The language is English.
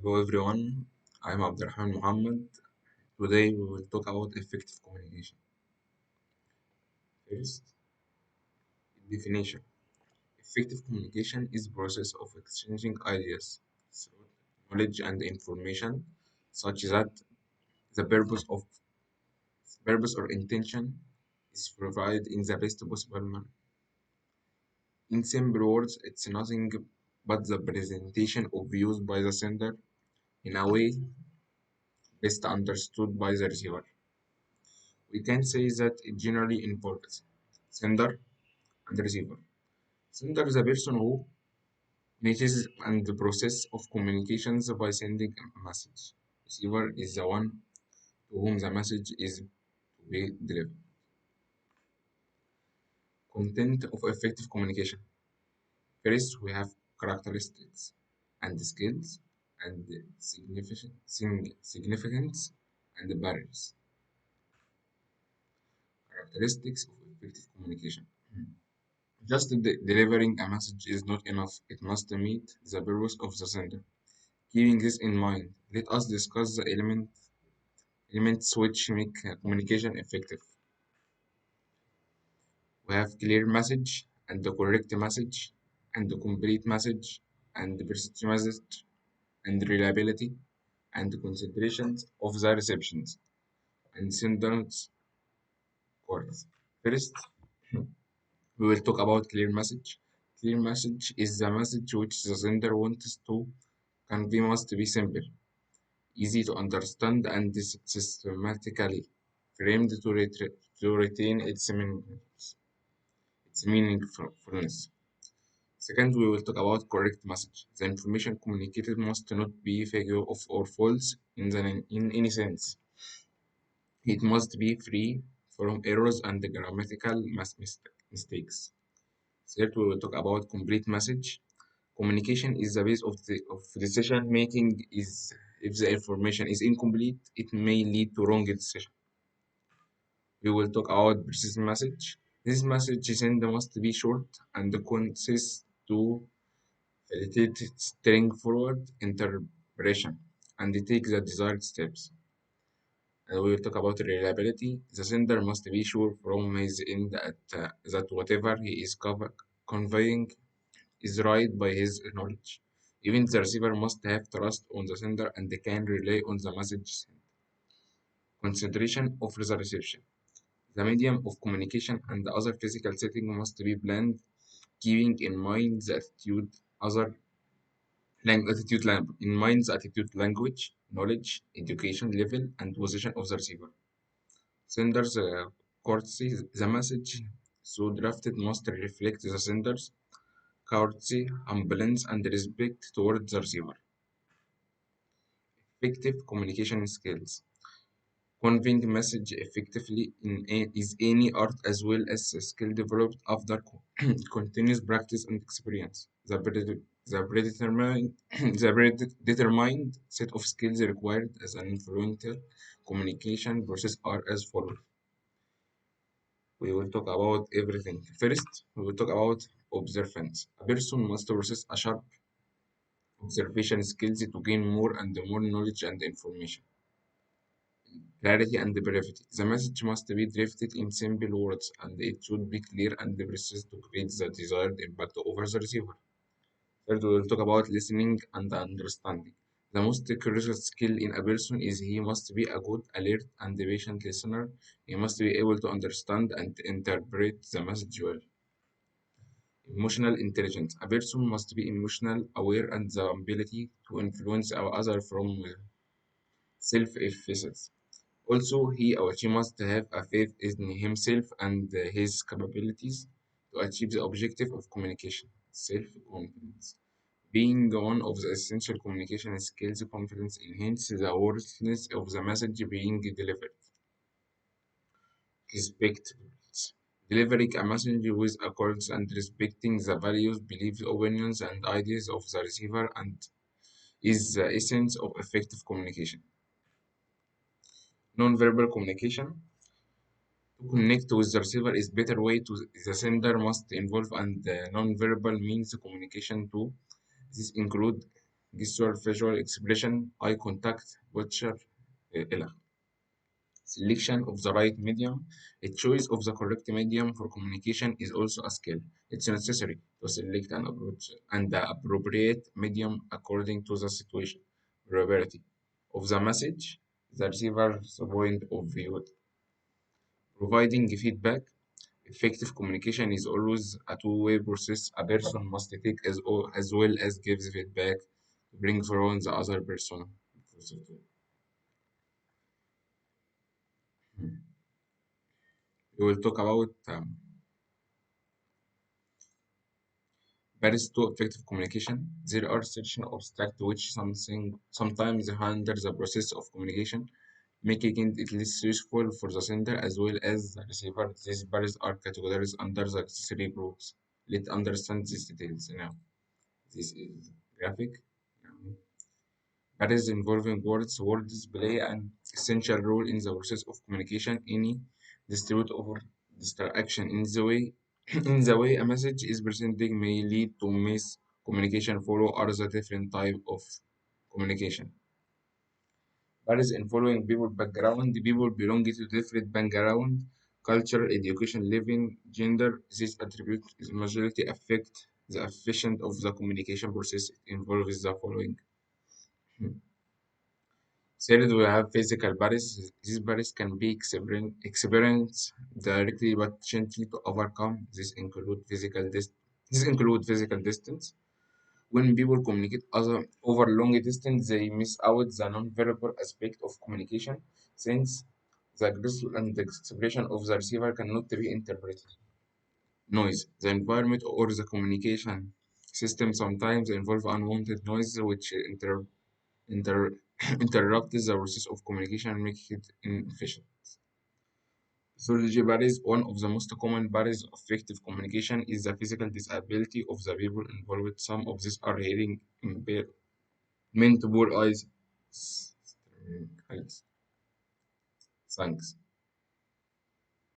Hello everyone, I'm Abdurrahman Muhammad. Today we will talk about effective communication. First, definition. Effective communication is process of exchanging ideas, through knowledge and information, such that the purpose or intention is provided in the best possible manner. In simple words, it's nothing but the presentation of views by the sender in a way best understood by the receiver. We can say that it generally involves sender and receiver. Sender is a person who initiates and the process of communications by sending a message. Receiver is the one to whom the message is to be delivered. Content of effective communication. First, we have characteristics and skills and significance and barriers. Characteristics of effective communication. Just delivering a message is not enough. It must meet the purpose of the sender. Keeping this in mind, let us discuss the elements which make communication effective. We have clear message and the correct message and the complete message and the precise message and reliability and the considerations of the receptions and sender's quality. First, we will talk about clear message. Clear message is the message which the sender wants to convey must be simple, easy to understand, and systematically framed to retain its meaningfulness. Second, we will talk about correct message. The information communicated must not be vague or false in any sense. It must be free from errors and grammatical mistakes. Third, we will talk about complete message. Communication is the base of decision making. Is if the information is incomplete, it may lead to wrong decision. We will talk about precise message. This message sent must be short and concise to facilitate straightforward interpretation and take the desired steps. And we will talk about reliability. The sender must be sure from his end that whatever he is conveying is right by his knowledge. Even the receiver must have trust on the sender and they can rely on the message sent. Consideration of the reception. The medium of communication and the other physical setting must be planned, keeping in mind the attitude, language, knowledge, education level, and position of the receiver. Sender's courtesy, the message so drafted must reflect the sender's courtesy, humbleness, and respect towards the receiver. Effective communication skills. Conveying message effectively is any art as well as a skill developed after continuous practice and experience. The predetermined set of skills required as an influential communication process are as follows. We will talk about everything. First, we will talk about observance. A person must possess a sharp observation skills to gain more and more knowledge and information. Clarity and brevity. The message must be drafted in simple words and it should be clear and precise to create the desired impact over the receiver. Third, we will talk about listening and understanding. The most crucial skill in a person is he must be a good, alert, and patient listener. He must be able to understand and interpret the message well. Emotional intelligence. A person must be emotional aware and the ability to influence our other from self-efficacy. Also, he or she must have a faith in himself and his capabilities to achieve the objective of communication. Self-confidence. Being one of the essential communication skills, confidence enhances the worthiness of the message being delivered. Respect. Delivering a message with accords and respecting the values, beliefs, opinions, and ideas of the receiver and is the essence of effective communication. Non-verbal communication. To connect with the receiver is better way to the sender must involve and non-verbal means communication too. This include gesture, visual expression, eye contact, posture, إلى selection of the right medium. A choice of the correct medium for communication is also a skill. It's necessary to select an approach and the appropriate medium according to the situation, probability of the message, the receiver's point of view, providing feedback. Effective communication is always a two-way process. A person must take as well as gives feedback to bring from the other person. We will talk about barriers to effective communication. There are certain obstacles which sometimes hinder the process of communication, making it less useful for the sender as well as the receiver. These barriers are categorized under the three groups. Let's understand these details now. This is graphic. Barriers involving words. Words play an essential role in the process of communication. Any distribute or distraction in the way in the way a message is presented may lead to miscommunication. Follow are the different type of communication. Barriers involving people background. People belong to different background, culture, education, living, gender. These attributes majority affect the efficiency of the communication process. It involves the following. Third, we have physical barriers. These barriers can be experienced directly but gently to overcome. This include physical distance. When people communicate over long distance, they miss out the non-verbal aspect of communication, since the gesture and the expression of the receiver cannot be interpreted. Noise. The environment or the communication system sometimes involve unwanted noise, which inter- interrupts the process of communication and makes it inefficient. Physiology barriers. One of the most common barriers of effective communication is the physical disability of the people involved. Some of these are hearing impairment, poor eyes. Thanks.